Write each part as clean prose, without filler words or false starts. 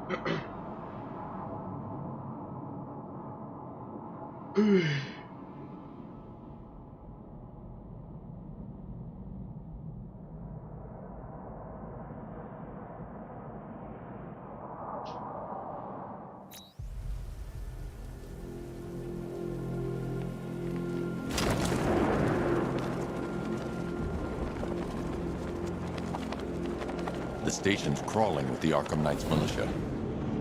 The station's crawling with the Arkham Knight's militia.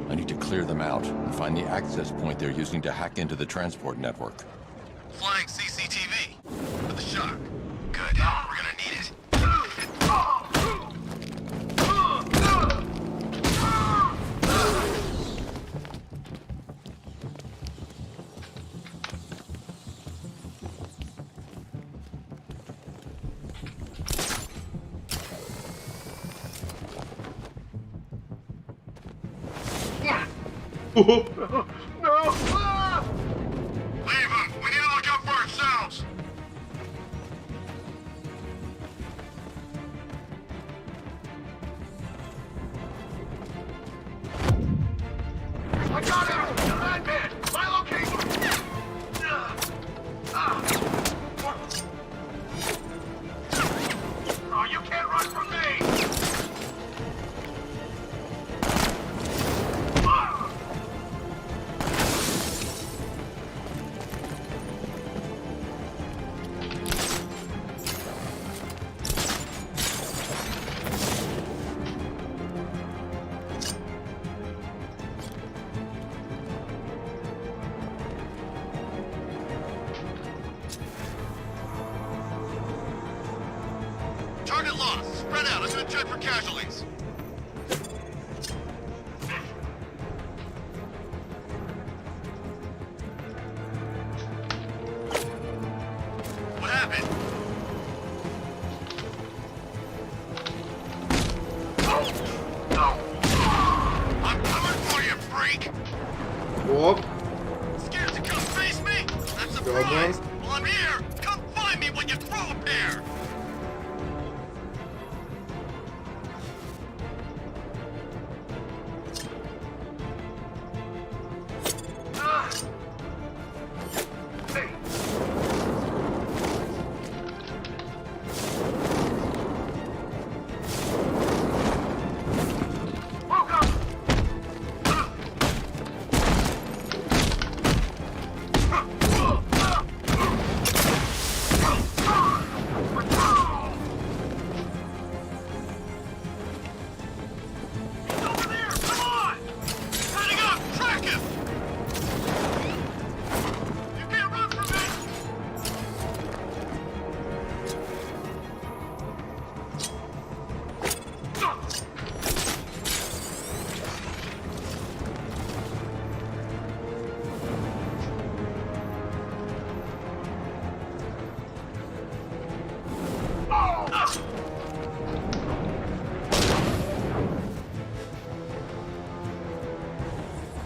I need to clear them out and find the access point they're using to hack into the transport network. Flying CCTV for the shock. Good. We're gonna need it. No! Ah! Leave him! We need to look out for ourselves! I got him! Madman! My location! Oh, you can't run from me! Target lost. Spread out. I'm gonna check for casualties. What happened? I'm coming for you, freak! Оп. Scared to come face me? I'm surprised. Well, I'm here. Come find me when you throw a pair.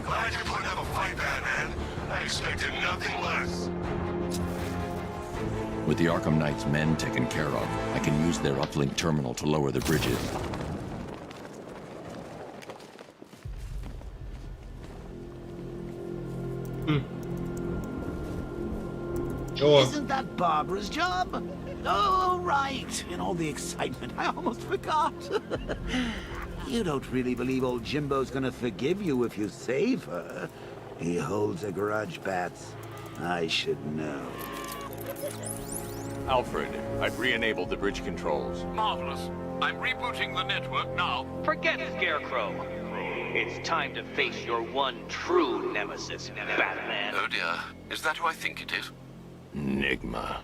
Glad you put up a fight, Batman. I expected nothing less. With the Arkham Knight's men taken care of, I can use their uplink terminal to lower the bridges. Isn't that Barbara's job? Oh, right. In all the excitement, I almost forgot. You don't really believe old Jimbo's gonna forgive you if you save her. He holds a grudge, Bats. I should know. Alfred, I've re-enabled the bridge controls. Marvelous. I'm rebooting the network now. Forget Scarecrow. It's time to face your one true nemesis, Batman. Oh dear. Is that who I think it is? Enigma.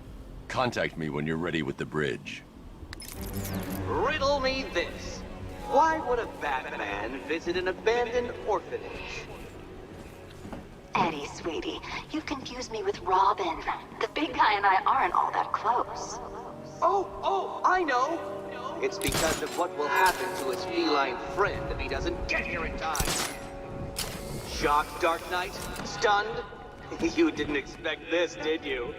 Contact me when you're ready with the bridge. Riddle me this. Why would a Batman visit an abandoned orphanage? Eddie, sweetie, you confused me with Robin. The big guy and I aren't all that close. Oh, I know. It's because of what will happen to his feline friend if he doesn't get here in time. Shocked, Dark Knight? Stunned? You didn't expect this, did you?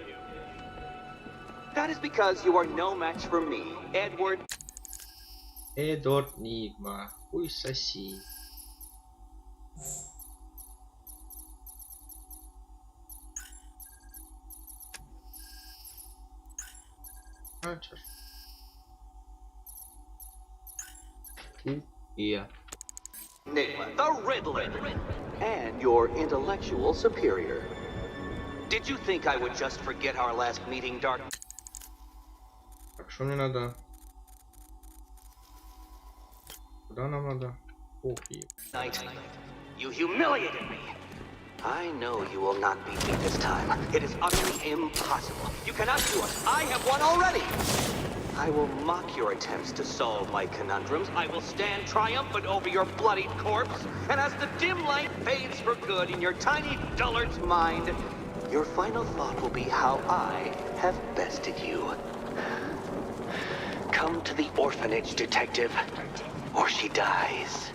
That is because you are no match for me, Edward. Эдвард Нигма. Хуй соси. А, чё ж. Yeah. Enigma, the Riddler, and your intellectual superior. Did you think I would just forget our last meeting, Dark Так, что мне надо? Куда нам надо? Ох, и... Knight? You humiliated me. I know you will not beat me this time. It is utterly impossible. You cannot do it. I have won already. I will mock your attempts to solve my conundrums. I will stand triumphant over your bloodied corpse. And as the dim light fades for good in your tiny dullard's mind, your final thought will be how I have bested you. Come to the orphanage, detective, or she dies.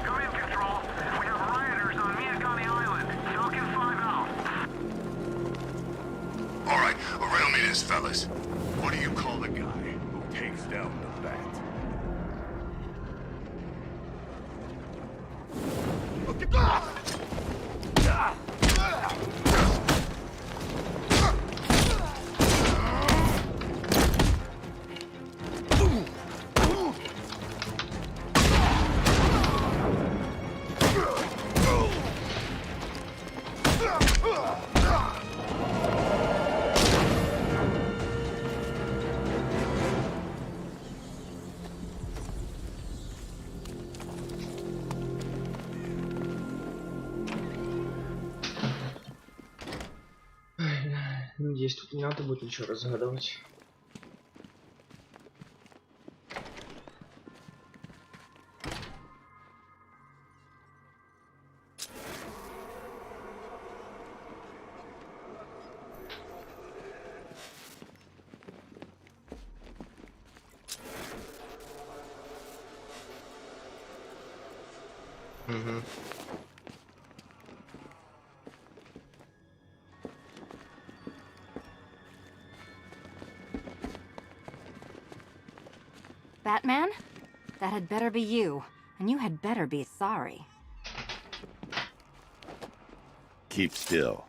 Command control. We have rioters on Miyakani Island. Falcon 5 out. All right, riddle me this, fellas. What do you call the guy who takes down the bat? Надеюсь, тут не надо будет ничего разгадывать. Угу. Batman? That had better be you, and you had better be sorry. Keep still.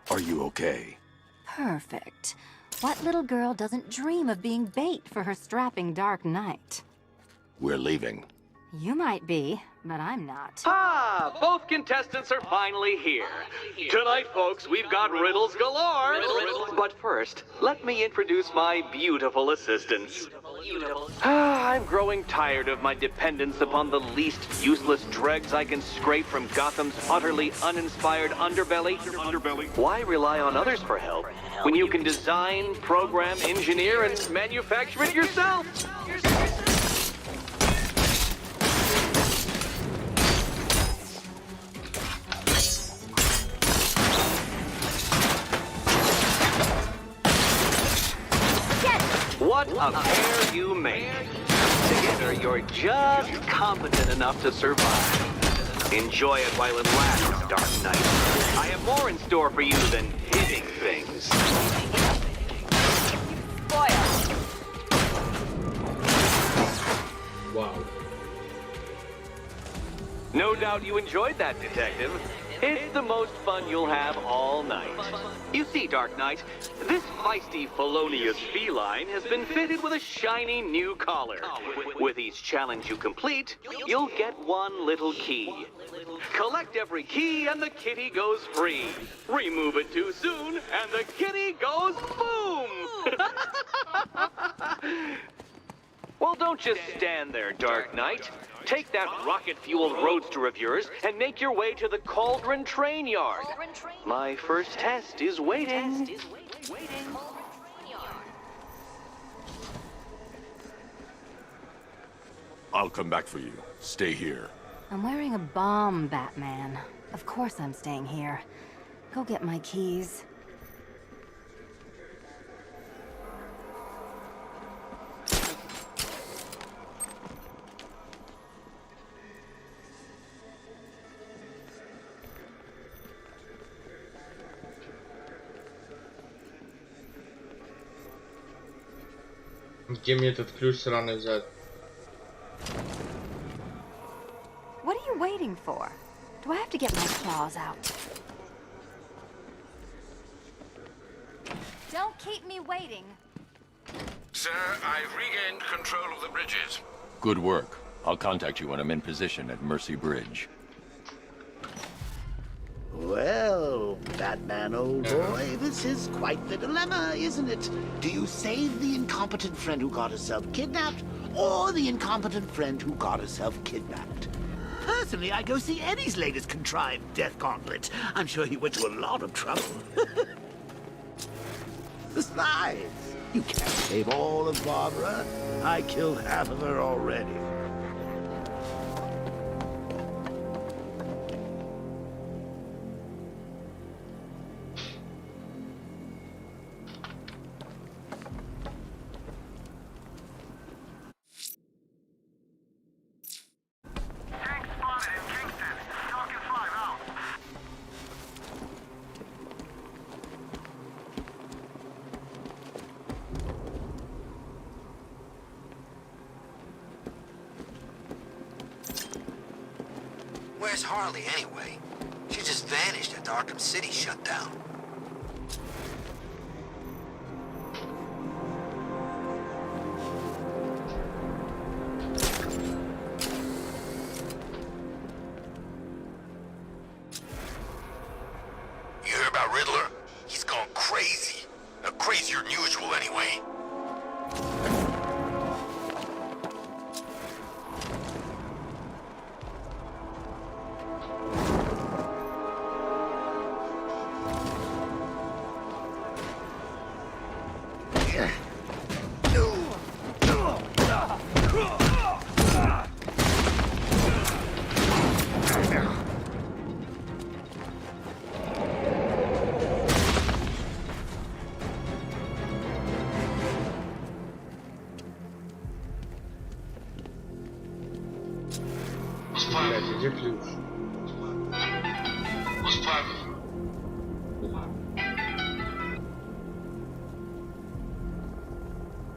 Are you okay? Perfect. What little girl doesn't dream of being bait for her strapping Dark Knight? We're leaving. You might be, but I'm not. Ah, both contestants are finally here. Tonight, folks, we've got riddles galore. But first, let me introduce my beautiful assistants. I'm growing tired of my dependence upon the least useless dregs I can scrape from Gotham's utterly uninspired underbelly. Why rely on others for help when you can design, program, engineer, and manufacture it yourself? What a pair you make. Together, you're just competent enough to survive. Enjoy it while it lasts, Dark Knight. I have more in store for you than hitting things. Wow. No doubt you enjoyed that, Detective. It's the most fun you'll have all night. You see, Dark Knight, this feisty, felonious feline has been fitted with a shiny new collar. With each challenge you complete, you'll get one little key. Collect every key and the kitty goes free. Remove it too soon and the kitty goes boom! Well, don't just stand there, Dark Knight. Take that rocket-fueled roadster of yours and make your way to the Cauldron Train Yard. My first test is waiting. I'll come back for you. Stay here. I'm wearing a bomb, Batman. Of course I'm staying here. Go get my keys. Где мне этот ключ сраный взять? What are you waiting for? Do I have to get my claws out? Don't keep me waiting. Sir, I've regained control of the bridges. Good work. I'll contact you when I'm in position at Mercy Bridge. Well, Batman, old boy, this is quite the dilemma, isn't it? Do you save the incompetent friend who got herself kidnapped, or the incompetent friend who got herself kidnapped? Personally, I go see Eddie's latest contrived death gauntlet. I'm sure he went to a lot of trouble. Besides, you can't save all of Barbara. I killed half of her already. Tank spotted in Kingston. Talking 5 out. Where's Harley anyway? She just vanished after Arkham City shut down. You hear about Riddler? He's gone crazy. Crazier than usual, anyway. Блядь, где ключ?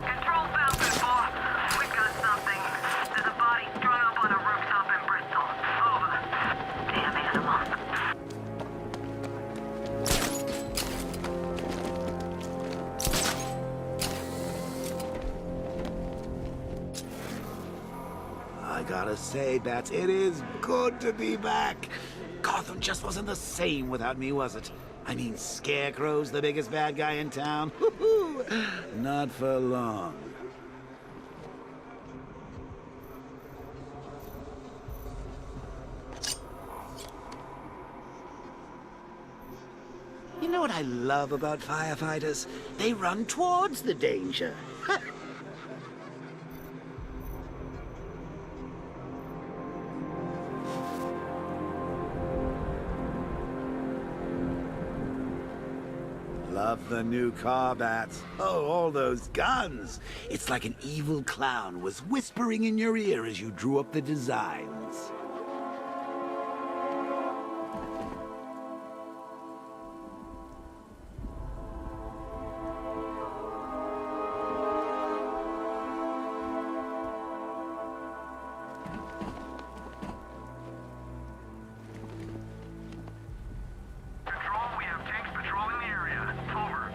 Control Falcon, boss. We got something. There's a body strung up on a rooftop in Bristol. Over. Damn animal. I gotta say, Bats, it is good to be back. Gotham just wasn't the same without me, was it? I mean, Scarecrow's the biggest bad guy in town. Woo-hoo. Not for long. You know what I love about firefighters? They run towards the danger. Love the new car, Bats. Oh, all those guns. It's like an evil clown was whispering in your ear as you drew up the designs. Control, we have tanks patrolling the area. Over.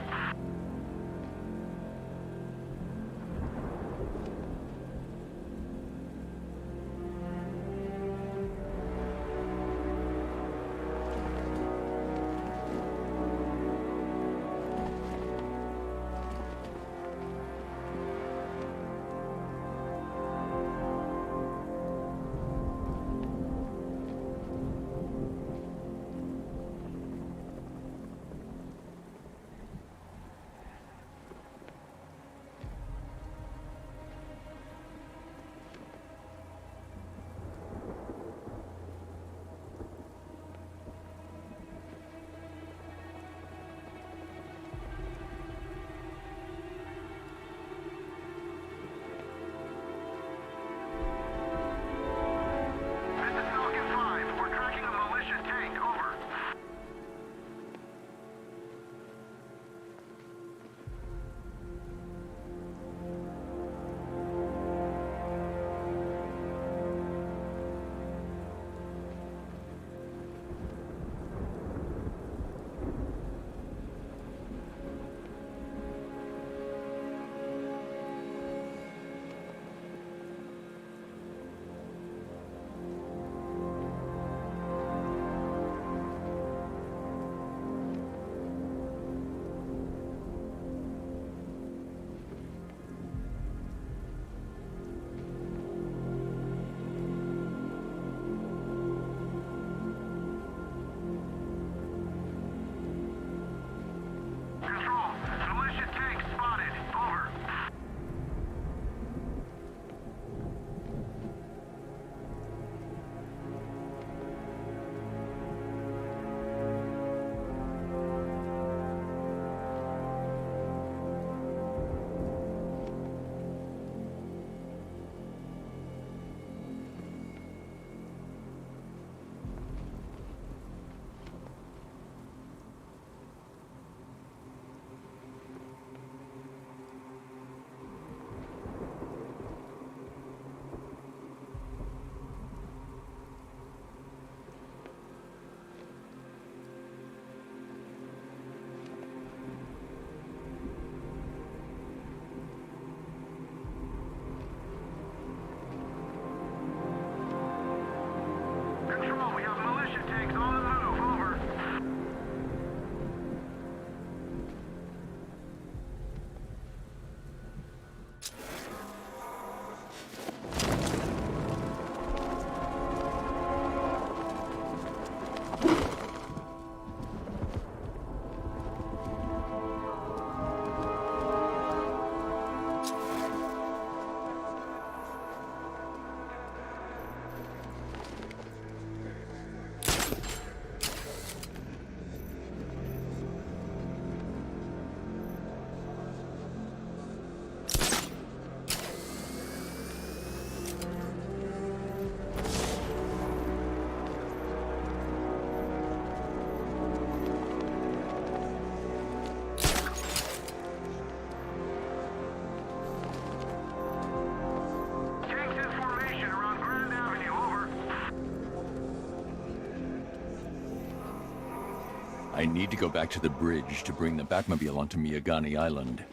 I need to go back to the bridge to bring the Batmobile onto Miyagani Island.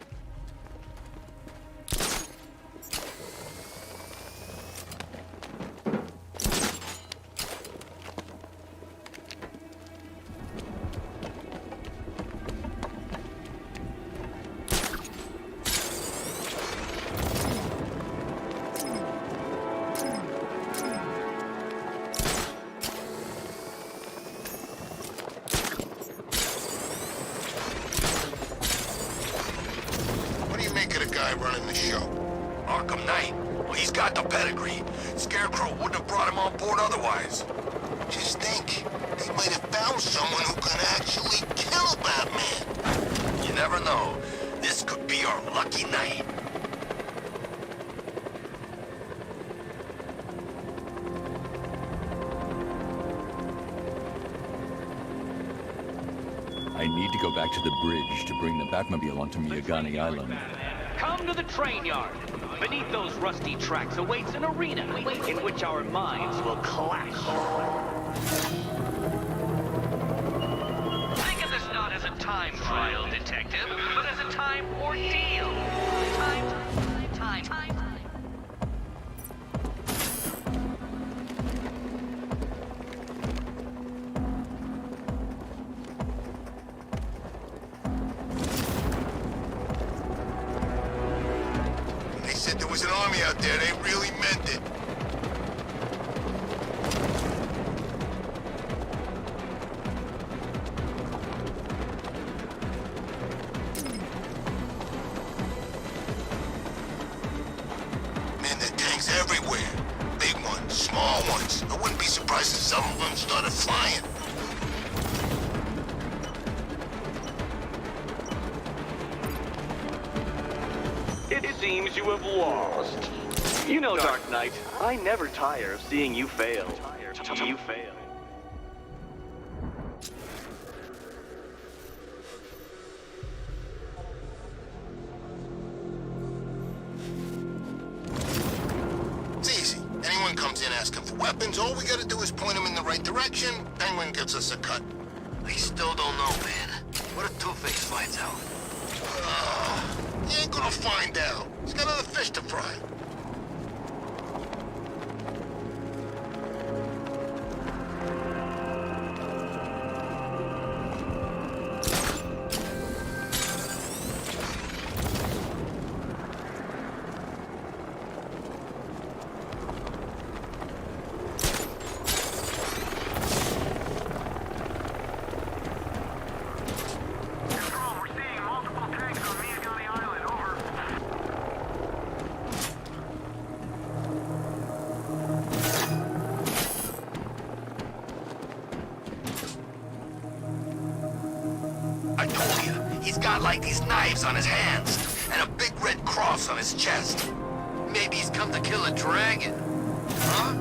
What do you make of the guy running the show? Arkham Knight. Well, he's got the pedigree. Scarecrow wouldn't have brought him on board otherwise. Just think, they might have found someone who can actually kill Batman. You never know. This could be our lucky night. I need to go back to the bridge to bring the Batmobile onto Miyagani Island. Come to the train yard. Beneath those rusty tracks awaits an arena in which our minds will clash. Think of this not as a time trial, detective, but as a time ordeal. Time. They said there was an army out there. They really meant it. Man, there are tanks everywhere. Big ones, small ones. I wouldn't be surprised if some of them started flying. It seems you have lost. You know, Dark Knight, I never tire of seeing you fail. You fail. It's easy. Anyone comes in asking for weapons, all we gotta do is point them in the right direction. Penguin gives us a cut. I still don't know, man. What if Two-Face finds out? He ain't gonna find out. He's got other fish to fry. I told you, he's got like these knives on his hands, and a big red cross on his chest. Maybe he's come to kill a dragon. Huh?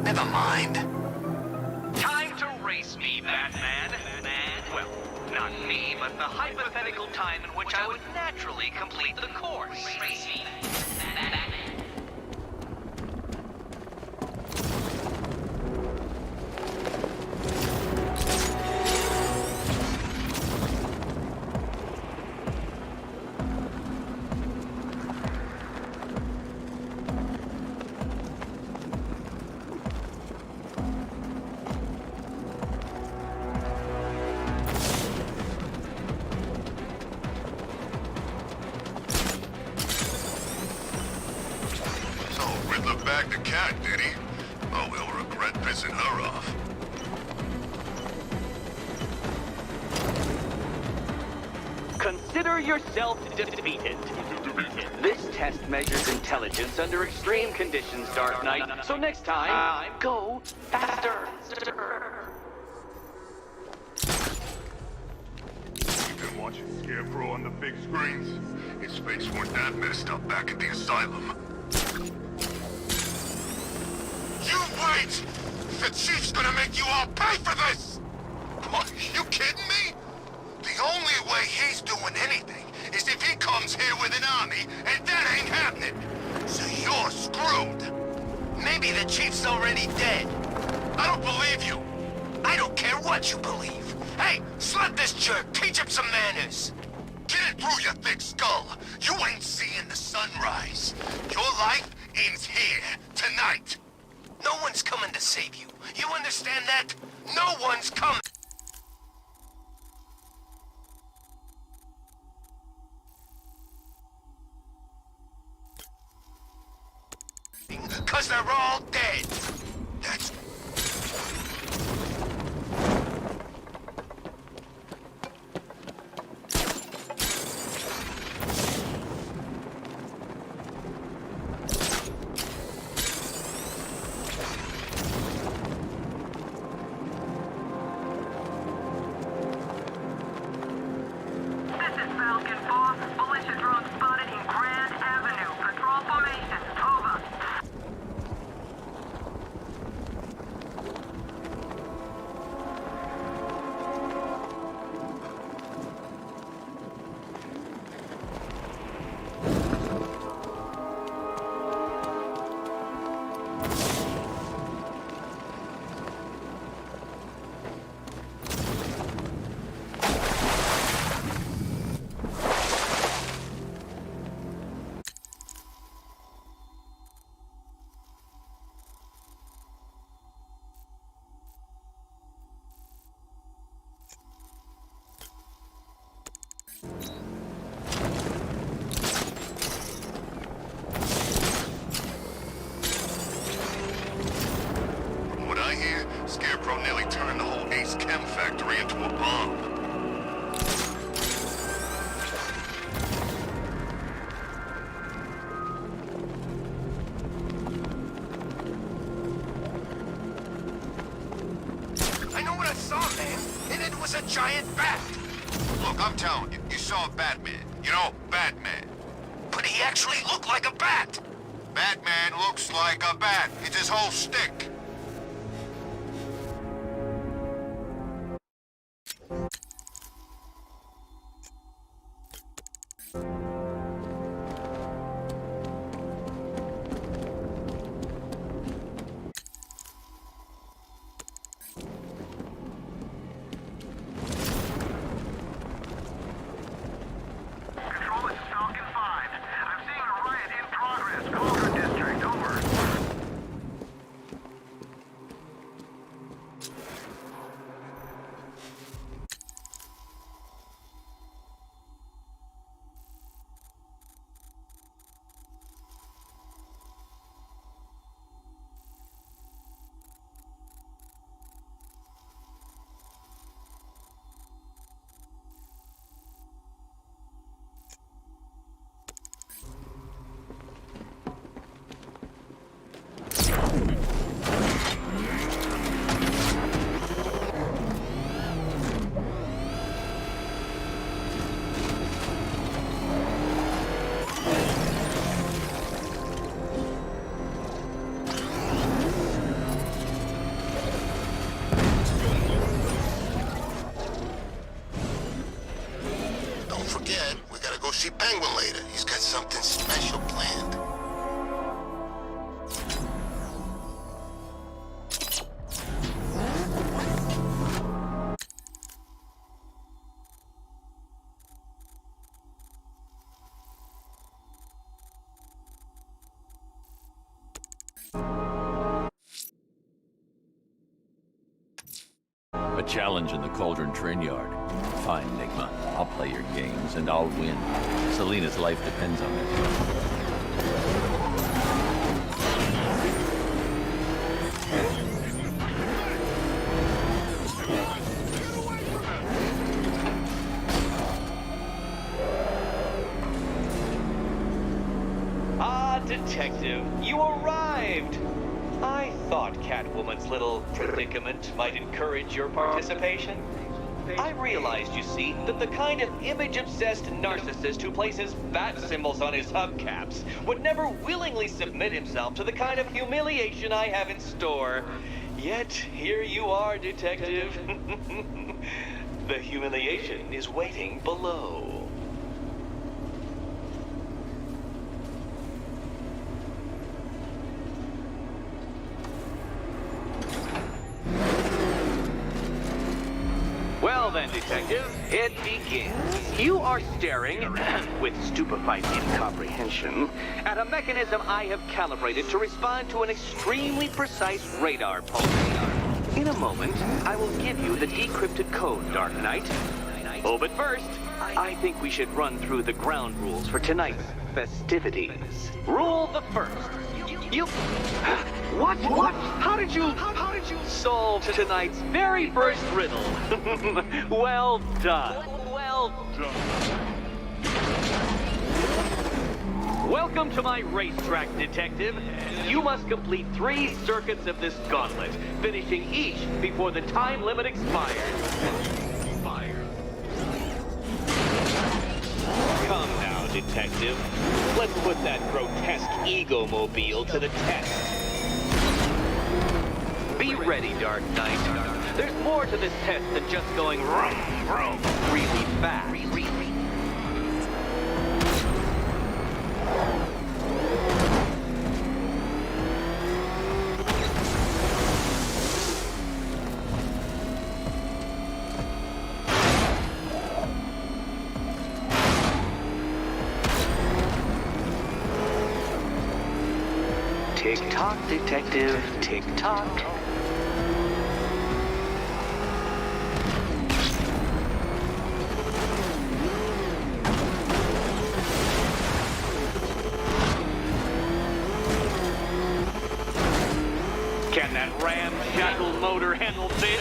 Never mind. Time to race me, Batman. Well, not me, but the hypothetical time in which I would naturally complete the course. Race me, Batman. Riddler bagged the cat, did he? Oh, we'll regret pissing her off. Consider yourself defeated. This test measures intelligence under extreme conditions, Dark Knight. So next time, go faster. You've been watching Scarecrow on the big screens? His face weren't that messed up back at the asylum. You wait! The chief's gonna make you all pay for this! What, you kidding me? The only way he's doing anything is if he comes here with an army, and that ain't happening. So you're screwed. Maybe the chief's already dead. I don't believe you. I don't care what you believe. Hey, slap this jerk. Teach him some manners. Get it through your thick skull. You ain't seeing the sunrise. Your life ends here, tonight. No one's coming to save you. You understand that? No one's coming. Because they're all dead. That's... This is Falcon 4. Militia drone spotted in Grand Avenue. Patrol formation. Over. From what I hear, Scarecrow nearly turned the whole Ace Chem factory into a bomb. I know what I saw, man, and it was a giant bat. Look, I'm telling you, you saw Batman. You know, Batman. But he actually looked like a bat. Batman looks like a bat. It's his whole stick. Control, this is Falcon 5. I'm seeing a riot in progress. Cauldron District, over. Don't forget, we gotta go see Penguin later. He's got something special planned. A challenge in the Cauldron train yard. Fine, Enigma. I'll play your games, and I'll win. Selena's life depends on it. Ah, Detective, you arrived! I thought Catwoman's little predicament might encourage your participation. I realized, you see, that the kind of image-obsessed narcissist who places bat symbols on his hubcaps would never willingly submit himself to the kind of humiliation I have in store. Yet, here you are, Detective. The humiliation is waiting below. Well, Detective. It begins. You are staring, with stupefied incomprehension, at a mechanism I have calibrated to respond to an extremely precise radar pulse. In a moment, I will give you the decrypted code, Dark Knight. Oh, but first, I think we should run through the ground rules for tonight's festivities. Rule the first. You... What? How did you solve tonight's very first riddle? Well done. Welcome to my racetrack, Detective. You must complete 3 circuits of this gauntlet, finishing each before the time limit expires. Come now, Detective. Let's put that grotesque ego-mobile to the test. Be ready, Dark Knight. There's more to this test than just going vroom, vroom, really fast. Tick-tock, Detective, tick-tock. Can that ramshackle motor handle this?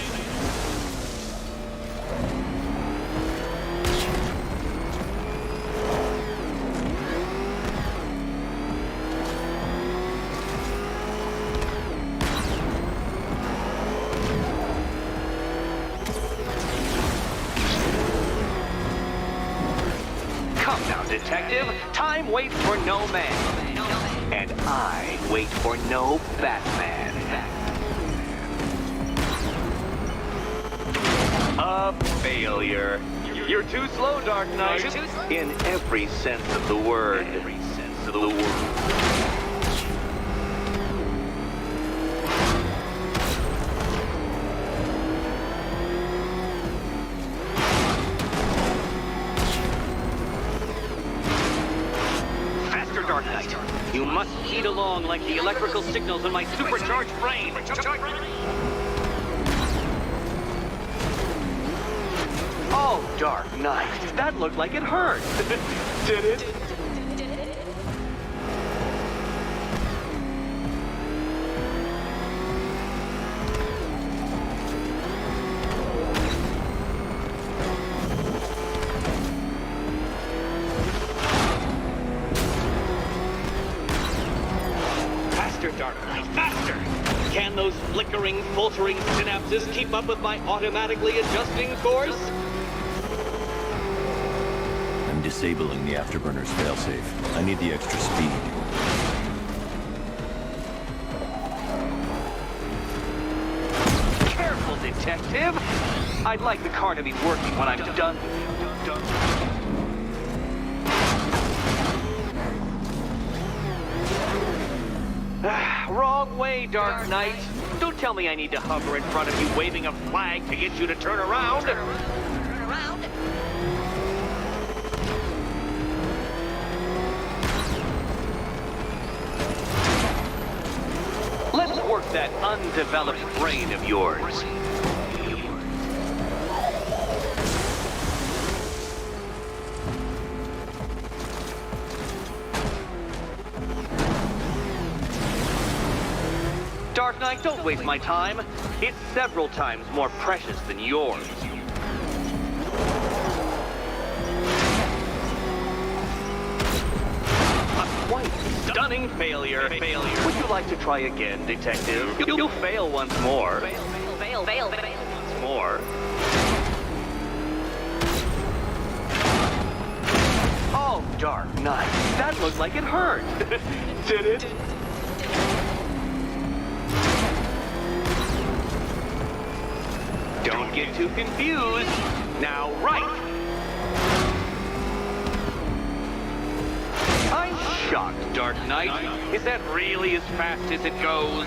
Come now, Detective. Time waits for no man. And I wait for no Batman. A failure. You're too slow, Dark Knight. In every sense of the word. Faster, Dark Knight. You must heed along like the electrical signals in my supercharged brain. Oh, Dark Knight, that looked like it hurt. Did it? Faster, Dark Knight, faster! Can those flickering, faltering synapses keep up with my automatically adjusting course? I'm disabling the afterburner's failsafe. I need the extra speed. Careful, Detective! I'd like the car to be working when I'm done. Wrong way, Dark Knight. Don't tell me I need to hover in front of you waving a flag to get you to turn around. Let's work that undeveloped brain of yours. Dark Knight, don't waste my time. It's several times more precious than yours. A quite stunning failure. Would you like to try again, Detective? You'll fail once more. Fail once more. Oh, Dark Knight, that looked like it hurt. Did it? Don't get too confused. Now, right. I'm shocked, Dark Knight. Is that really as fast as it goes?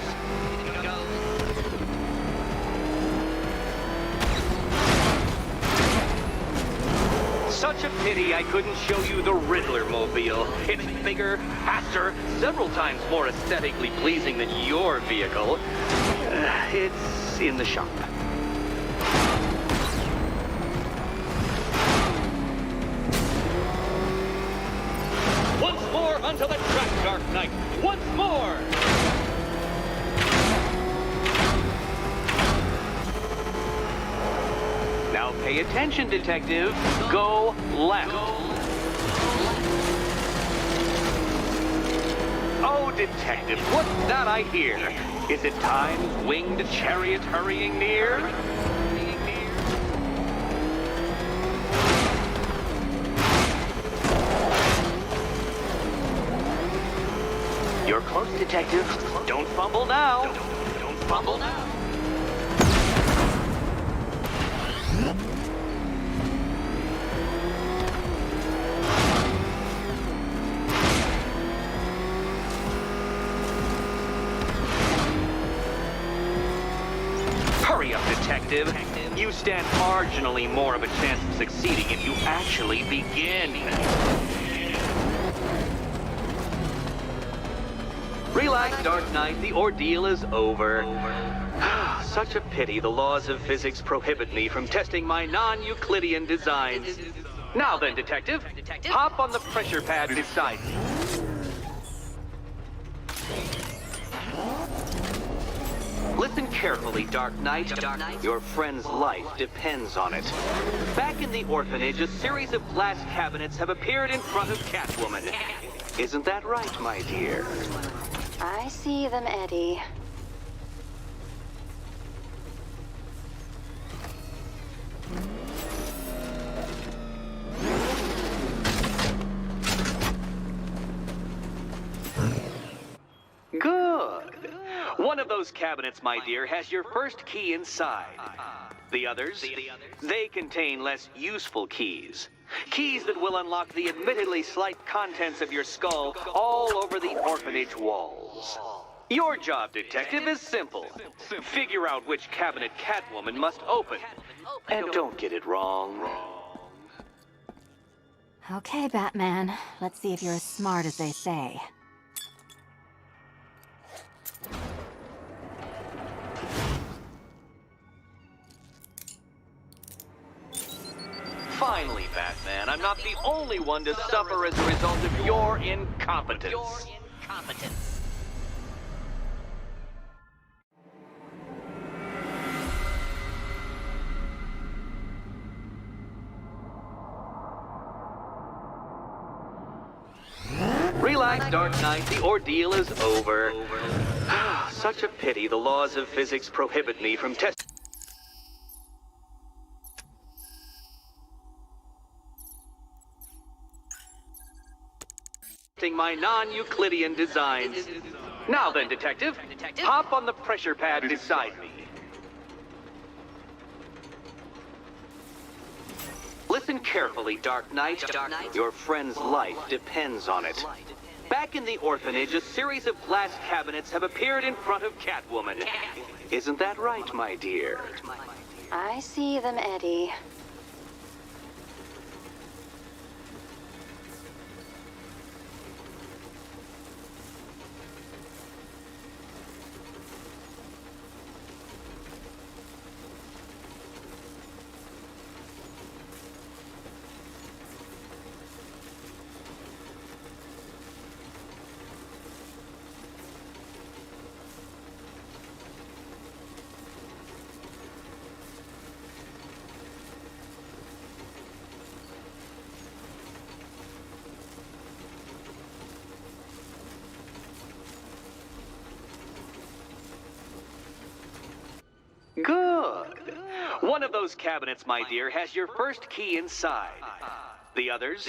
Such a pity I couldn't show you the Riddler mobile. It's bigger, faster, several times more aesthetically pleasing than your vehicle. It's in the shop. Once more onto the track, Dark Knight. Once more! Now pay attention, Detective. Go left. Oh, Detective, what's that I hear? Is it time's winged chariot hurrying near? You're close, Detective. Don't fumble now. Don't fumble now. Hurry up, Detective. You stand marginally more of a chance of succeeding if you actually begin. Relax, Dark Knight. The ordeal is over. Such a pity the laws of physics prohibit me from testing my non-Euclidean designs. Now then, Detective, hop on the pressure pad beside me. Listen carefully, Dark Knight. Your friend's life depends on it. Back in the orphanage, a series of glass cabinets have appeared in front of Catwoman. Isn't that right, my dear? I see them, Eddie. Good. One of those cabinets, my dear, has your first key inside. The others, they contain less useful keys. Keys that will unlock the admittedly slight contents of your skull all over the orphanage walls. Your job, Detective, is simple. Figure out which cabinet Catwoman must open. And don't get it wrong. Okay, Batman. Let's see if you're as smart as they say. Finally, Batman, I'm not the only one to suffer as a result of your incompetence. Relax, Dark Knight. The ordeal is over. Such a pity the laws of physics prohibit me from testing my non-Euclidean designs. Now then, Detective, hop on the pressure pad beside me. Listen carefully, Dark Knight. Your friend's life depends on it. Back in the orphanage, a series of glass cabinets have appeared in front of Catwoman. Isn't that right, my dear? I see them, Eddie. Good. One of those cabinets, my dear, has your first key inside. The others,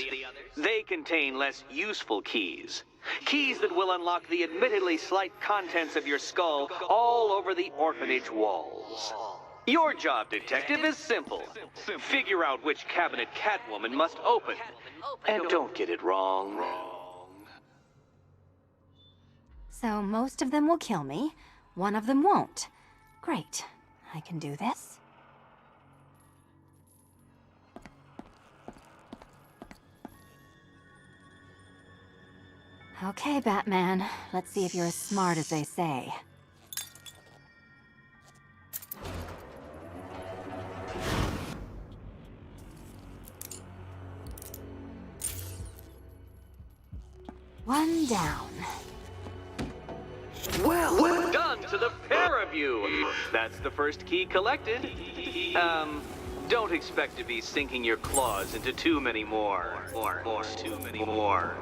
they contain less useful keys. Keys that will unlock the admittedly slight contents of your skull all over the orphanage walls. Your job, Detective, is simple. Figure out which cabinet Catwoman must open. And don't get it wrong. So most of them will kill me. One of them won't. Great. I can do this. Okay, Batman. Let's see if you're as smart as they say. One down. Well done to the pair of you. That's the first key collected. Don't expect to be sinking your claws into too many more. Too many more.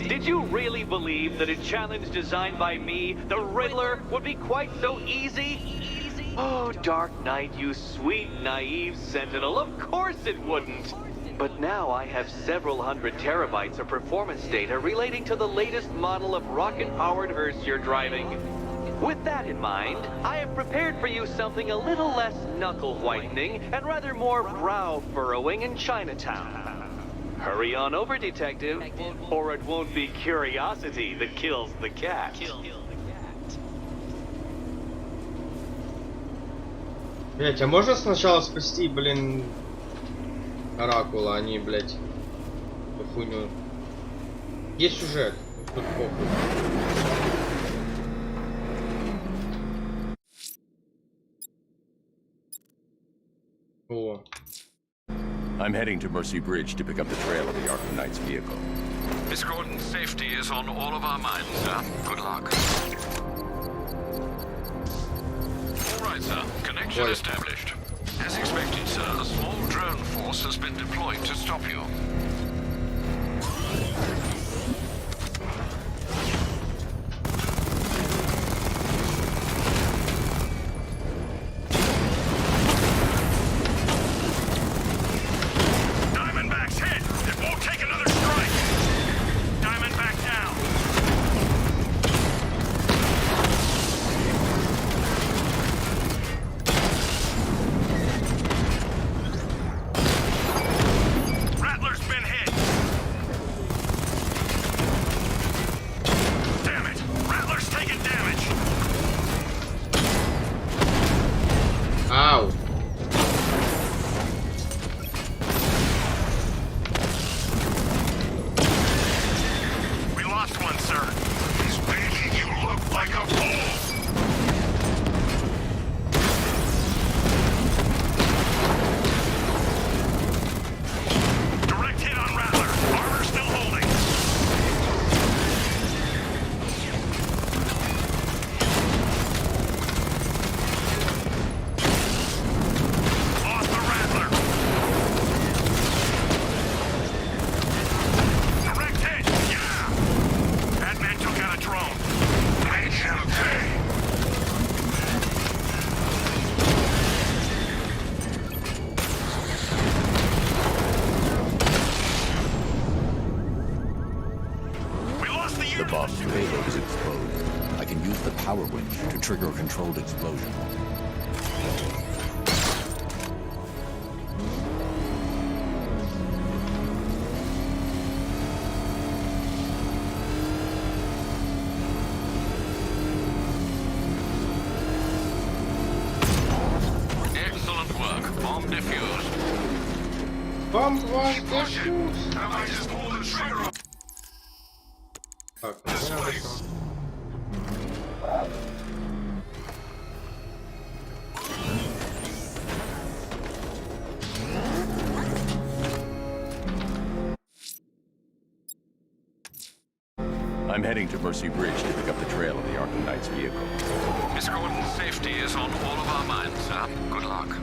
Did you really believe that a challenge designed by me, the Riddler, would be quite so easy? Oh, Dark Knight, you sweet, naive sentinel, of course it wouldn't. But now I have several hundred terabytes of performance data relating to the latest model of rocket-powered hearse you're driving. With that in mind, I have prepared for you something a little less knuckle-whitening and rather more brow-furrowing in Chinatown. Hurry on over, detective, or it won't be curiosity that kills the cat. Блять, а можно сначала спасти, блин, Оракула, а не, блять, эту хуйню? Есть сюжет, тут похуй. О. I'm heading to Mercy Bridge to pick up the trail of the Arkham Knight's vehicle. Miss Gordon's safety is on all of our minds, sir. Good luck. All right, sir. Connection established. As expected, sir, a small drone force has been deployed to stop you. Power winch to trigger a controlled explosion. Excellent work. Bomb defused. Bomb was defused. I just pulled the trigger. Так, I'm heading to Mercy Bridge to pick up the trail of the Arkham Knight's vehicle. Miss Gordon's safety is on all of our minds, sir. Good luck.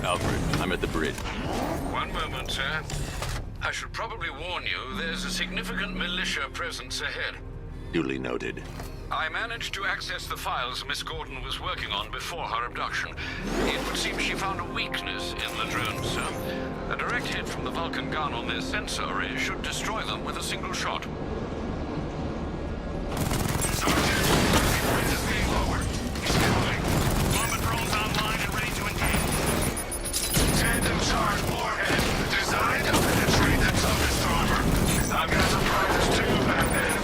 Alfred, I'm at the bridge. One moment, sir. I should probably warn you, there's a significant militia presence ahead. Duly noted. I managed to access the files Miss Gordon was working on before her abduction. It would seem she found a weakness in drones, sir. A direct hit from the Vulcan gun on their sensor array should destroy them with a single shot. Sergeant, this is being lowered. He's coming. Bomber drones online and ready to engage. Tandem charge warhead, designed to penetrate the toughest armor. I've got surprises too, Batman.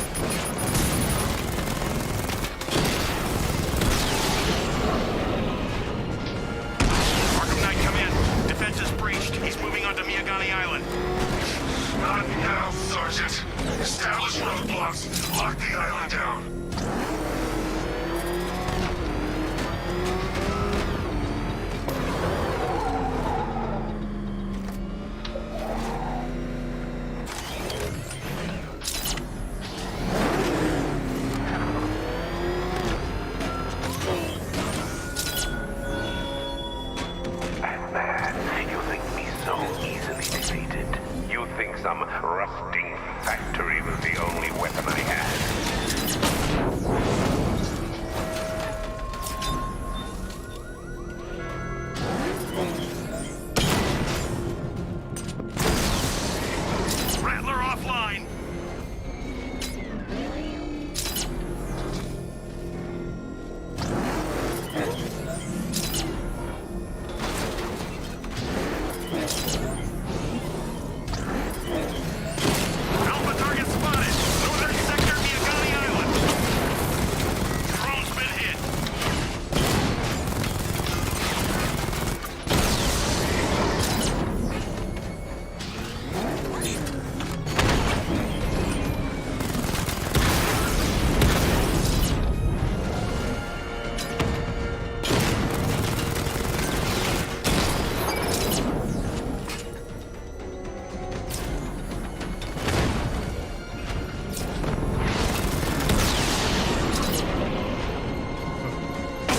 Arkham Knight, come in. Defense is breached. He's moving onto Miyagani Island. Not now, Sergeant. Establish roadblocks. Lock the island down. You think me so easily defeated? You think some rusting factory was the only weapon I had? Rattler offline. Alpha target spotted. Northern sector, Miyagani Island. Drone's been hit.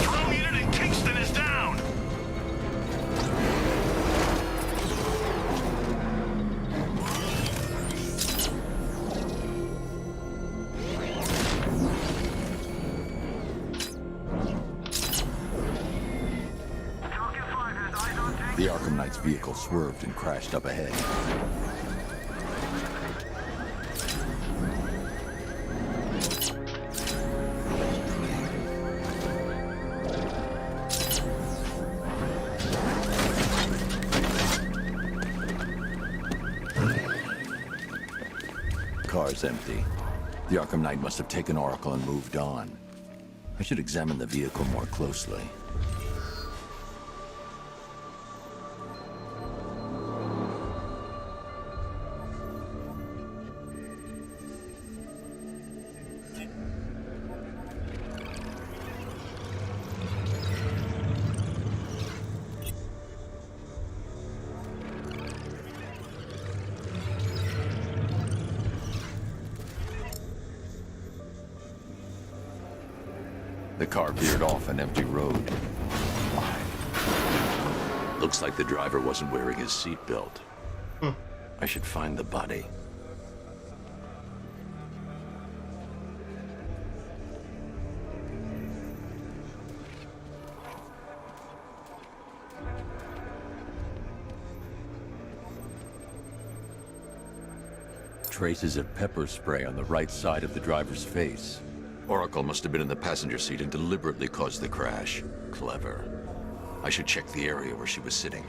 Drone unit in Kingston is down. The Arkham Knight's vehicle swerved and crashed up ahead. Car's empty. The Arkham Knight must have taken Oracle and moved on. I should examine the vehicle more closely. The car veered off an empty road. Looks like the driver wasn't wearing his seatbelt. I should find the body. Traces of pepper spray on the right side of the driver's face. Oracle must have been in the passenger seat and deliberately caused the crash. Clever. I should check the area where she was sitting.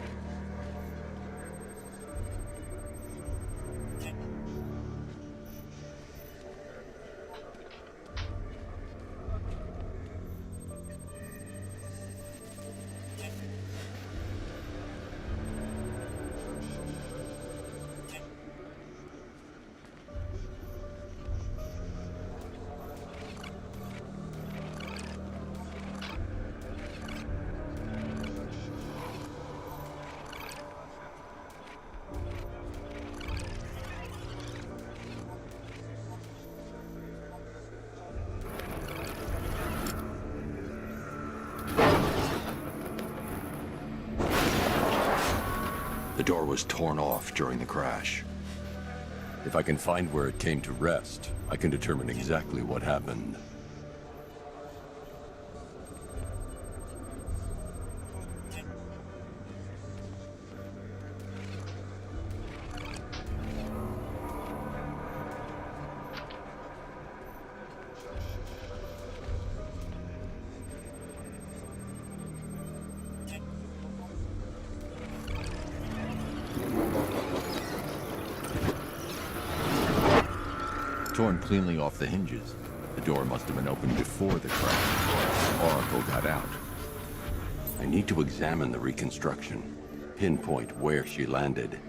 The door was torn off during the crash. If I can find where it came to rest, I can determine exactly what happened. torn cleanly off the hinges. The door must have been opened before the crash. Oracle got out. I need to examine the reconstruction, pinpoint where she landed.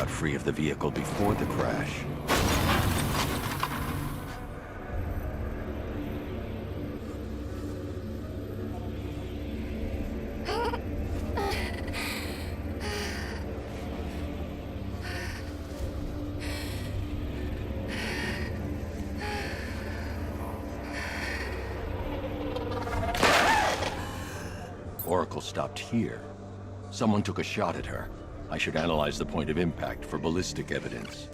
Free of the vehicle before the crash. Oracle stopped here. Someone took a shot at her. I should analyze the point of impact for ballistic evidence.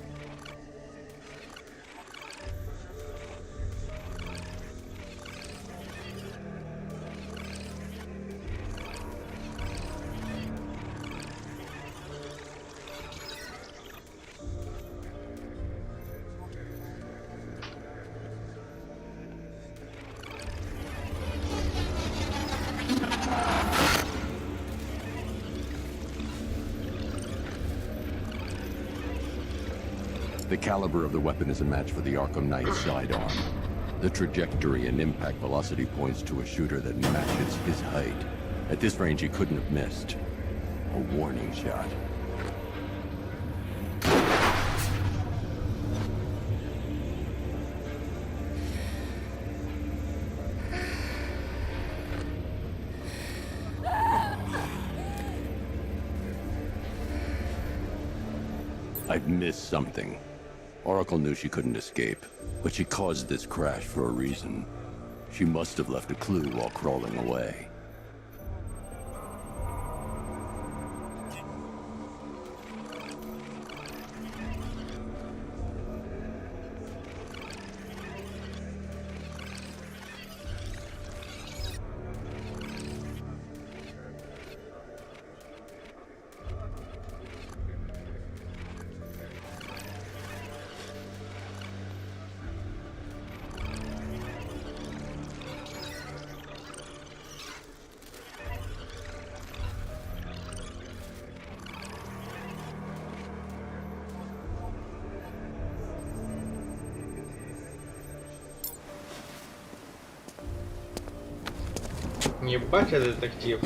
The caliber of the weapon is a match for the Arkham Knight's sidearm. The trajectory and impact velocity points to a shooter that matches his height. At this range, he couldn't have missed. A warning shot. I've missed something. Oracle knew she couldn't escape, but she caused this crash for a reason. She must have left a clue while crawling away. Ебать, я детектив.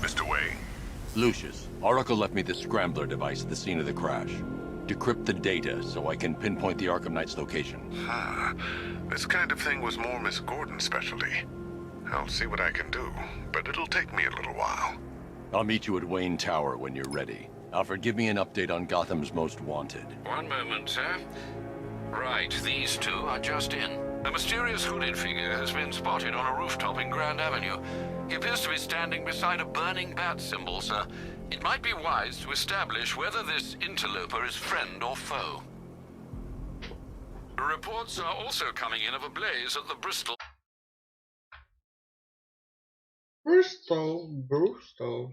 Mr. Wayne. Lucius, Oracle left me the scrambler device at the scene of the crash. Decrypt the data so I can pinpoint the Arkham Knight's location. This kind of thing was more Miss Gordon's specialty. I'll see what I can do, but it'll take me a little while. I'll meet you at Wayne Tower when you're ready. Alfred, give me an update on Gotham's Most Wanted. One moment, sir. Right, these two are just in. A mysterious hooded figure has been spotted on a rooftop in Grand Avenue. He appears to be standing beside a burning bat symbol, sir. It might be wise to establish whether this interloper is friend or foe. Reports are also coming in of a blaze at the Bristol. Bristol.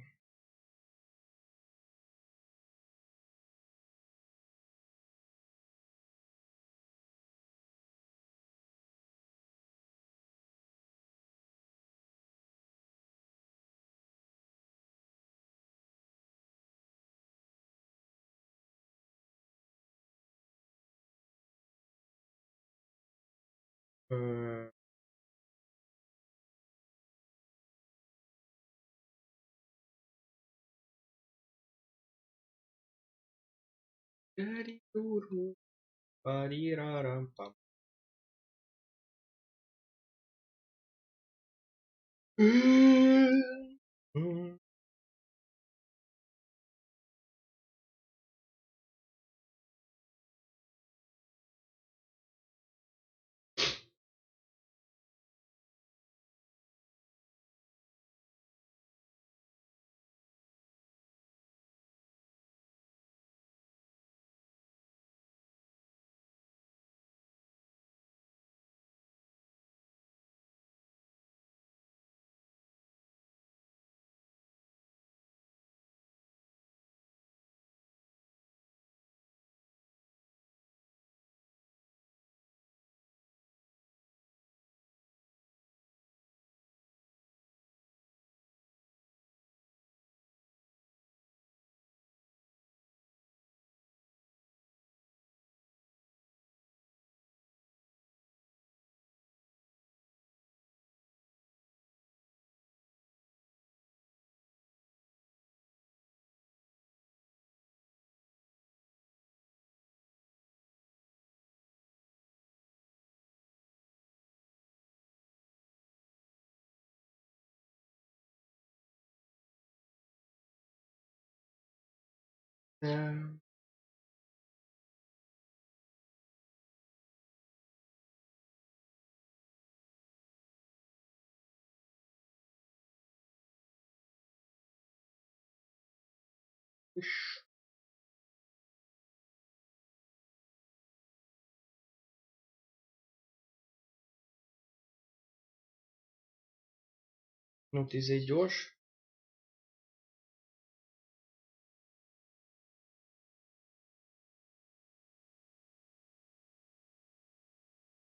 Ну ты зайдешь?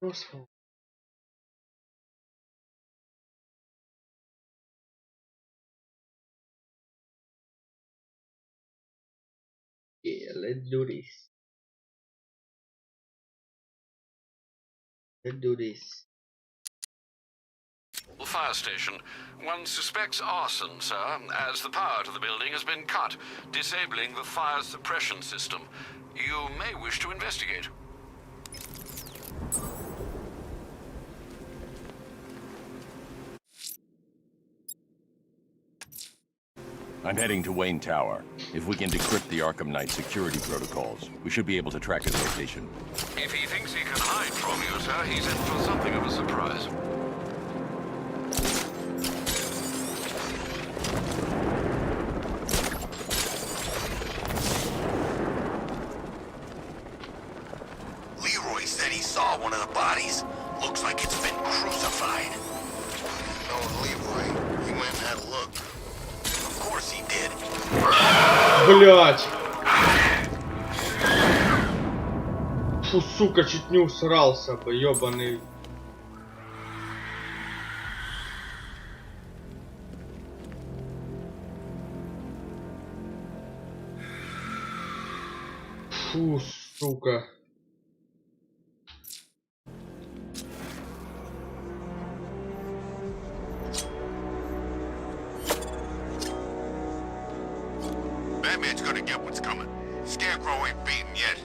Просто. Yeah, let's do this. Let's do this. Fire station. One suspects arson, sir, as the power to the building has been cut, disabling the fire suppression system. You may wish to investigate. I'm heading to Wayne Tower. If we can decrypt the Arkham Knight security protocols, we should be able to track his location. If he thinks he can hide from you, sir, he's in for something of a surprise. Leroy said he saw one of the bodies. Looks like it's been crucified. Knowing Leroy, he went and had a look. Of course he did. Блять! Фу, сука, чуть не усрался бы, ёбаный. Фу, сука. Batman's gonna get what's coming. Scarecrow ain't beaten yet.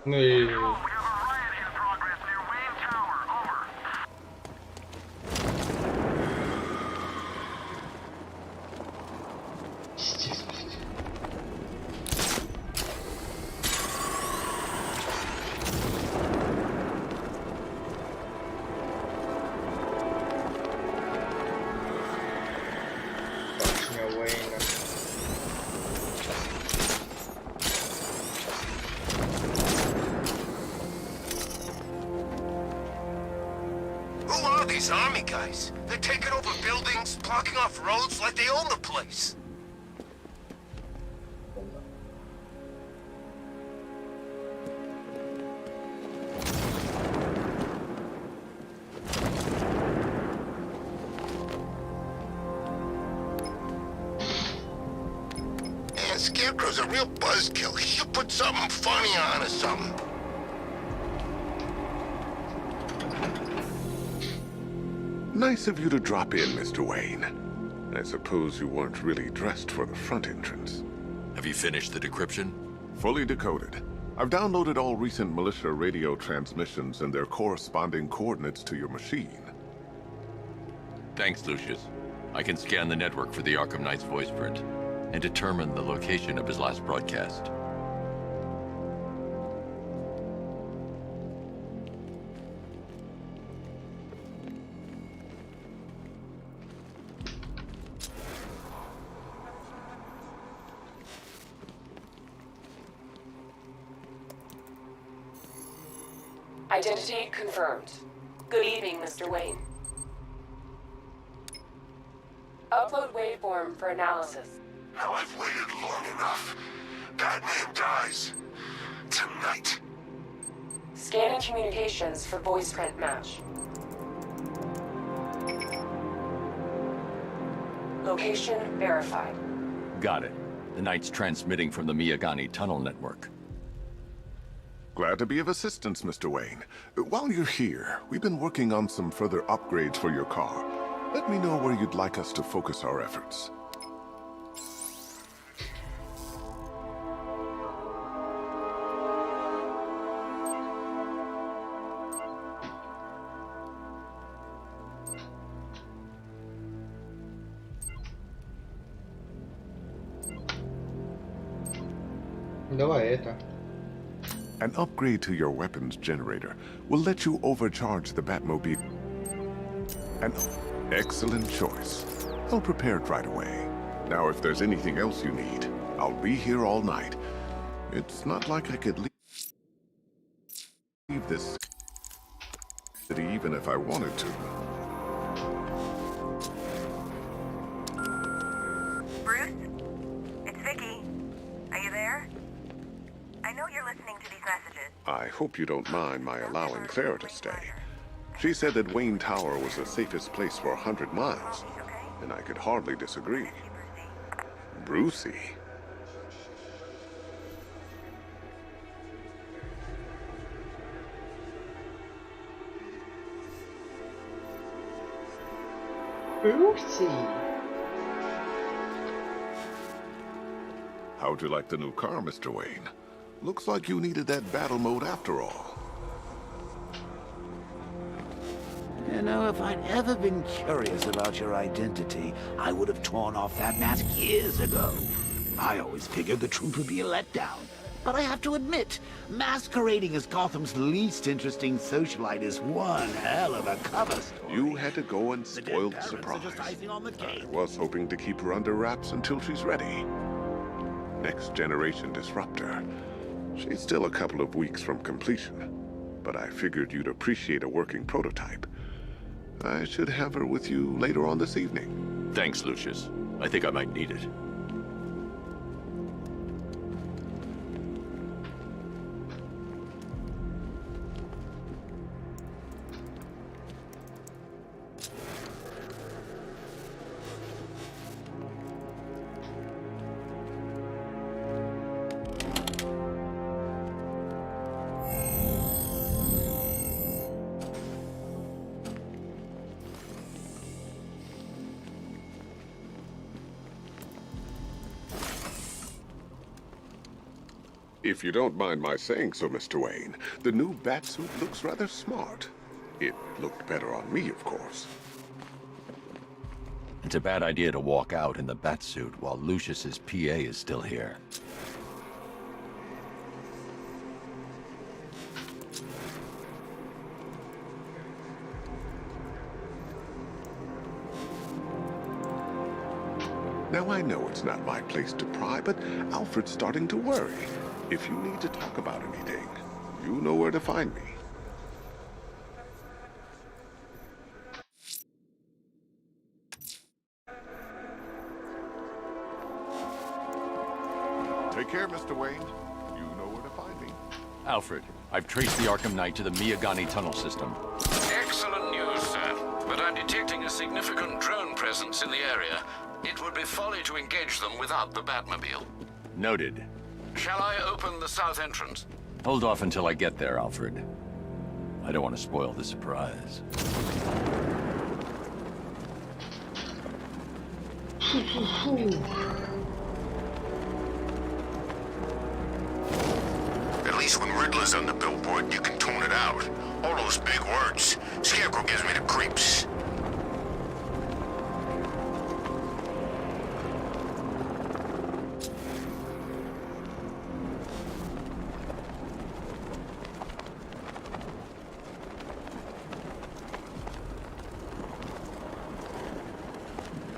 Ну и... Who are these army guys? They're taking over buildings, blocking off roads like they own the place. Man, Scarecrow's a real buzzkill. He should put something funny on or something. Nice of you to drop in, Mr. Wayne. I suppose you weren't really dressed for the front entrance. Have you finished the decryption? Fully decoded. I've downloaded all recent militia radio transmissions and their corresponding coordinates to your machine. Thanks, Lucius. I can scan the network for the Arkham Knight's voice print and determine the location of his last broadcast. Identity confirmed. Good evening, Mr. Wayne. Upload waveform for analysis. Now I've waited long enough. Batman dies. Tonight. Scanning communications for voice print match. Location verified. Got it. The Knight's transmitting from the Miyagani tunnel network. Glad to be of assistance, Mr. Wayne. While you're here, we've been working on some further upgrades for your car. Let me know where you'd like us to focus our efforts. Давай это. An upgrade to your weapons generator will let you overcharge the Batmobile. An excellent choice. I'll prepare it right away. Now, if there's anything else you need, I'll be here all night. It's not like I could leave this city even if I wanted to. Bruce? It's Vicky. Are you there? I know you're listening to these messages. I hope you don't mind my allowing Clara to stay. She said that Wayne Tower was the safest place for 100 miles, and I could hardly disagree. Brucey. Brucey. How'd you like the new car, Mr. Wayne? Looks like you needed that battle mode after all. You know, if I'd ever been curious about your identity, I would have torn off that mask years ago. I always figured the truth would be a letdown. But I have to admit, masquerading as Gotham's least interesting socialite is one hell of a cover story. You had to go and spoil the surprise. I was hoping to keep her under wraps until she's ready. Next generation disruptor. She's still a couple of weeks from completion, but I figured you'd appreciate a working prototype. I should have her with you later on this evening. Thanks, Lucius. I think I might need it. If you don't mind my saying so, Mr. Wayne, the new Batsuit looks rather smart. It looked better on me, of course. It's a bad idea to walk out in the Batsuit while Lucius's PA is still here. Now, I know it's not my place to pry, but Alfred's starting to worry. If you need to talk about anything, you know where to find me. Take care, Mr. Wayne. You know where to find me. Alfred, I've traced the Arkham Knight to the Miyagani tunnel system. Excellent news, sir. But I'm detecting a significant drone presence in the area. It would be folly to engage them without the Batmobile. Noted. Shall I open the south entrance? Hold off until I get there, Alfred. I don't want to spoil the surprise. At least when Riddler's on the billboard, you can tune it out. All those big words. Scarecrow gives me the creeps.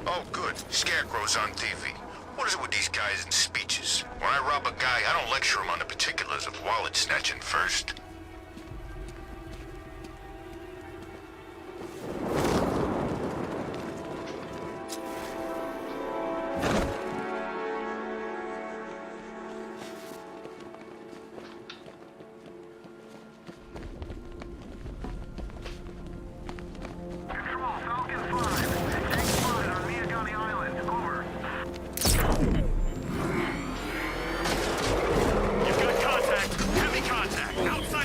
Oh, good. Scarecrow's on TV. What is it with these guys and speeches? When I rob a guy, I don't lecture him on the particulars of wallet snatching first. Outside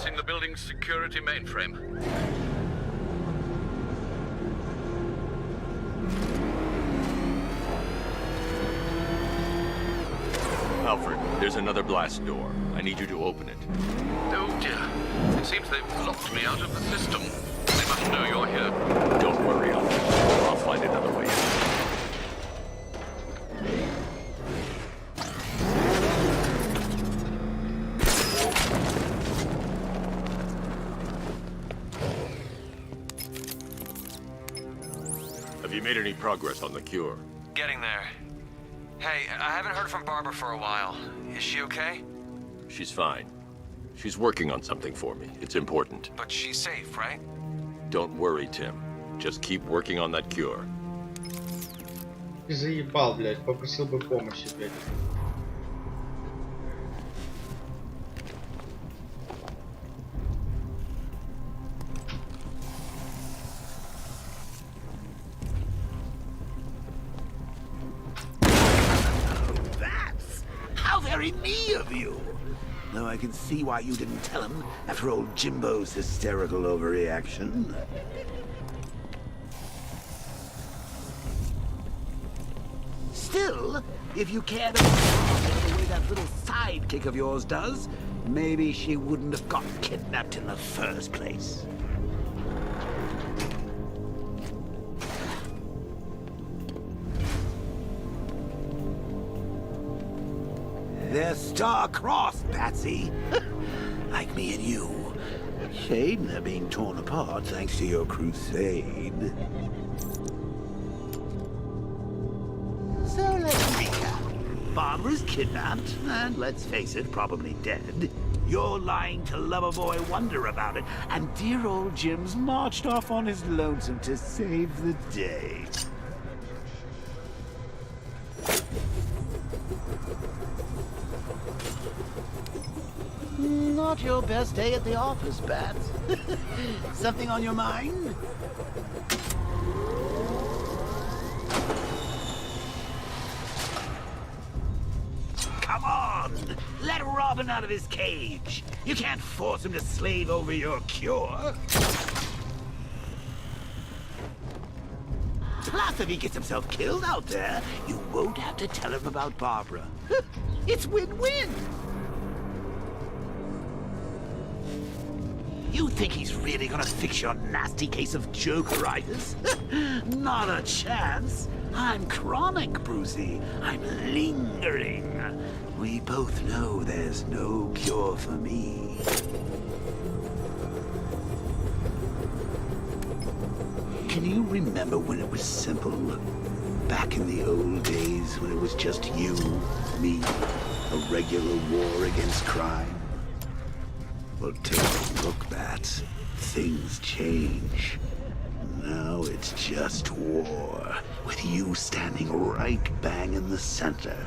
accessing the building's security mainframe. Alfred, there's another blast door. I need you to open it. Oh dear. It seems they've locked me out of the system. They must know you're here. Don't worry, Alfred. I'll find another way. Have you made any progress on the cure? Getting there. Hey, I haven't heard from Barbara for a while. Is she okay? She's fine. She's working on something for me. It's important. But she's safe, right? Don't worry, Tim. Just keep working on that cure. Ты заебал, блядь, попросил бы помощи, блядь. How very me of you! Though I can see why you didn't tell him after old Jimbo's hysterical overreaction. Still, if you cared about the way that little sidekick of yours does, maybe she wouldn't have got kidnapped in the first place. They're star-crossed, Patsy. Like me and you. Shame they're being torn apart thanks to your crusade. So let's recap. Barbara's kidnapped, and let's face it, probably dead. You're lying to Loverboy Wonder about it, and dear old Jim's marched off on his lonesome to save the day. Not your best day at the office, Bats. Something on your mind? Come on! Let Robin out of his cage! You can't force him to slave over your cure! Plus, if he gets himself killed out there, you won't have to tell him about Barbara. It's win-win! You think he's really gonna fix your nasty case of jokeritis? Not a chance. I'm chronic, Brucey. I'm lingering. We both know there's no cure for me. Can you remember when it was simple? Back in the old days when it was just you, me, a regular war against crime? Well, take a look, Bats. Things change. Now it's just war, with you standing right bang in the center.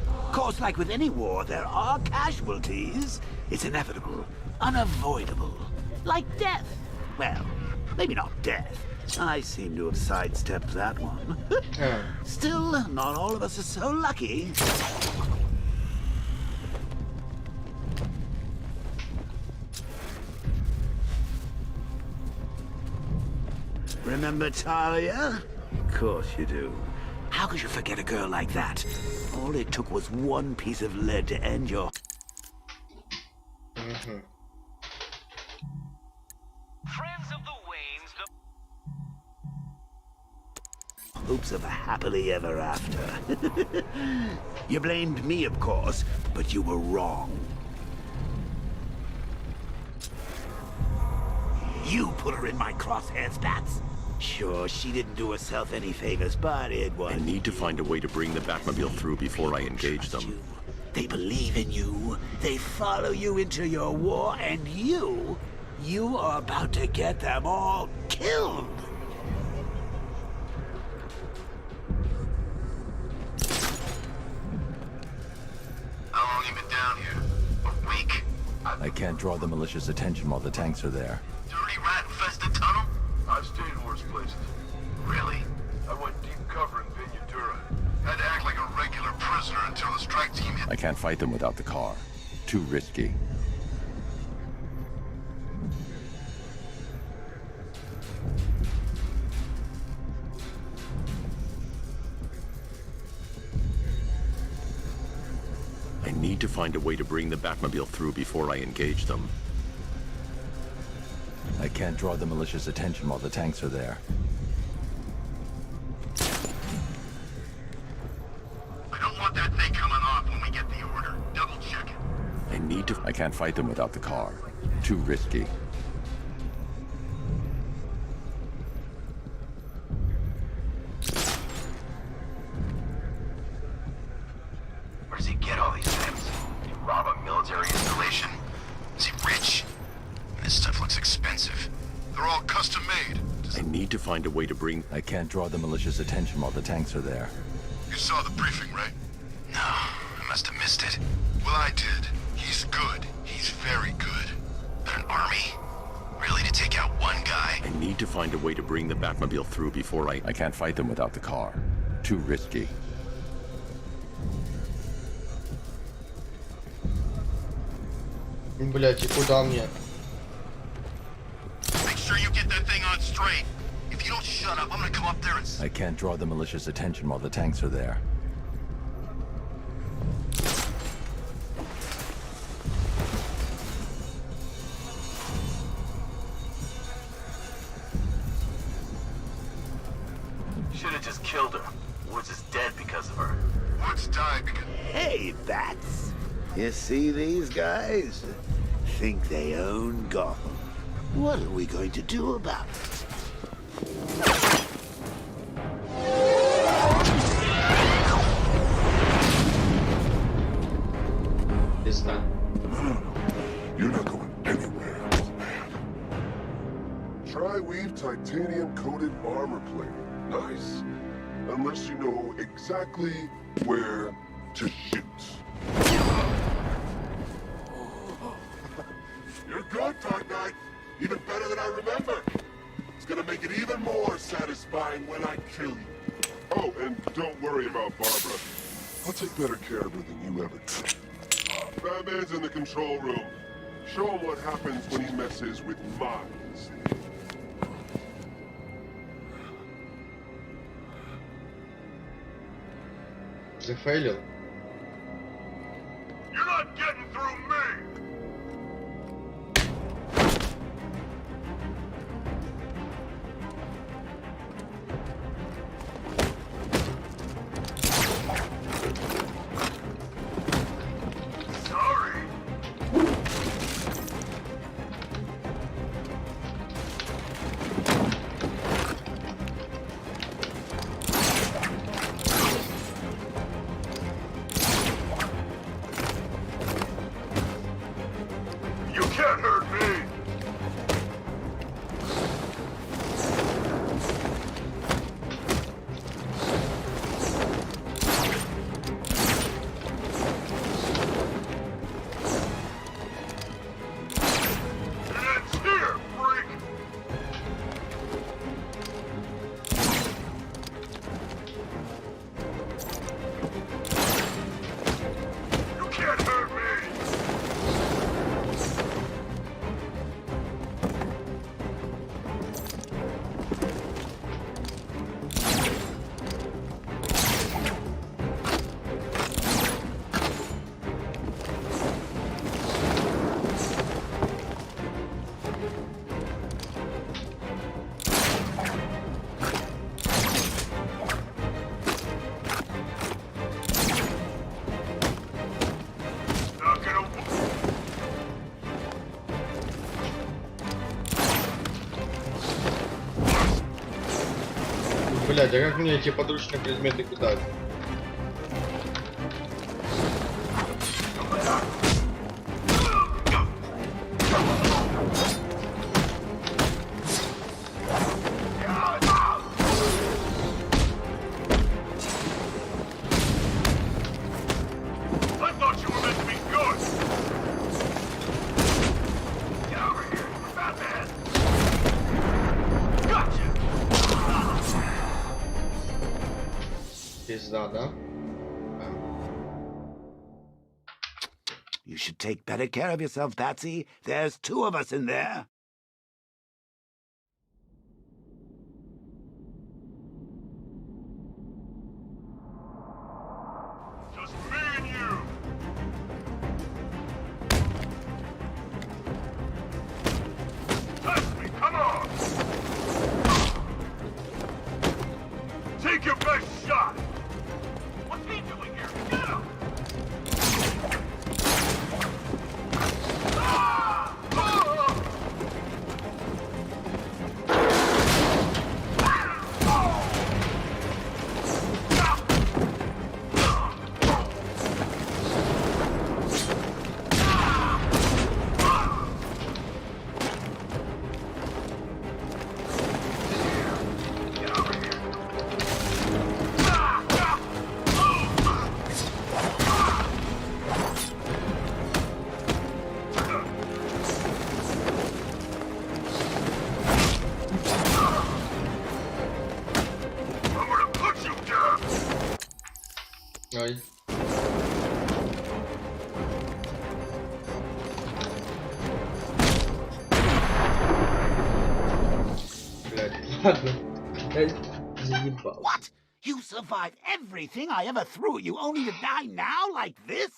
Of course, like with any war, there are casualties. It's inevitable. Unavoidable. Like death. Well, maybe not death. I seem to have sidestepped that one. Still, not all of us are so lucky. Remember Talia? Of course you do. How could you forget a girl like that? All it took was one piece of lead to end your... Friends of the Waynes, hopes of a happily ever after. You blamed me, of course, but you were wrong. You put her in my crosshairs, Bats. Sure, she didn't do herself any favors, but it was... I need to find a way to bring the Batmobile through before I engage them. They believe in you. They follow you into your war, and you are about to get them all killed. How long you been down here? A week? I can't draw the malicious attention while the tanks are there. Dirty rat-infested tunnel? I've stayed in worse places. Really? I went deep cover in Vinyatura. Had to act like a regular prisoner until the strike team hit. I can't fight them without the car. Too risky. I need to find a way to bring the Batmobile through before I engage them. I can't draw the malicious attention while the tanks are there. I don't want that thing coming off when we get the order. Double check it. I can't fight them without the car. Too risky. Where does he get all these things? Did he rob a military installation? Is he rich? This stuff looks expensive. They're all custom made. I need to find a way to bring... I can't draw the malicious attention while the tanks are there. You saw the briefing, right? No, I must have missed it. Well, I did. He's good. He's very good. But an army? Really, to take out one guy? I need to find a way to bring the Batmobile through before I can't fight them without the car. Too risky. Блять, и куда мне? Make sure you get that thing on straight. If you don't shut up, I'm gonna come up there and... I can't draw the malicious attention while the tanks are there. Should have just killed her. Woods is dead because of her. Woods died because... Hey, bats. You see these guys? Think they own Gotham. What are we going to do about it? This time. No. You're not going anywhere, man. Tri-weave titanium-coated armor plate. Nice. Unless you know exactly where to shoot. You're good, Dark Knight. Even better than I remember. It's gonna make it even more satisfying when I kill you. Oh, and don't worry about Barbara. I'll take better care of her than you ever did. Batman's in the control room. Show him what happens when he messes with minds. Зафейлил. You're not getting through me! Блять, а как мне эти подручные предметы кидать? пизда, да? You should take better care of yourself, Patsy. There's 2 of us in there. Just me and you. Touch me, come on. Take your best shot. What's he doing here? Get him. Ой. Блядь, ладно. Я заебал. What? You survived everything I ever threw at you only to die now like this?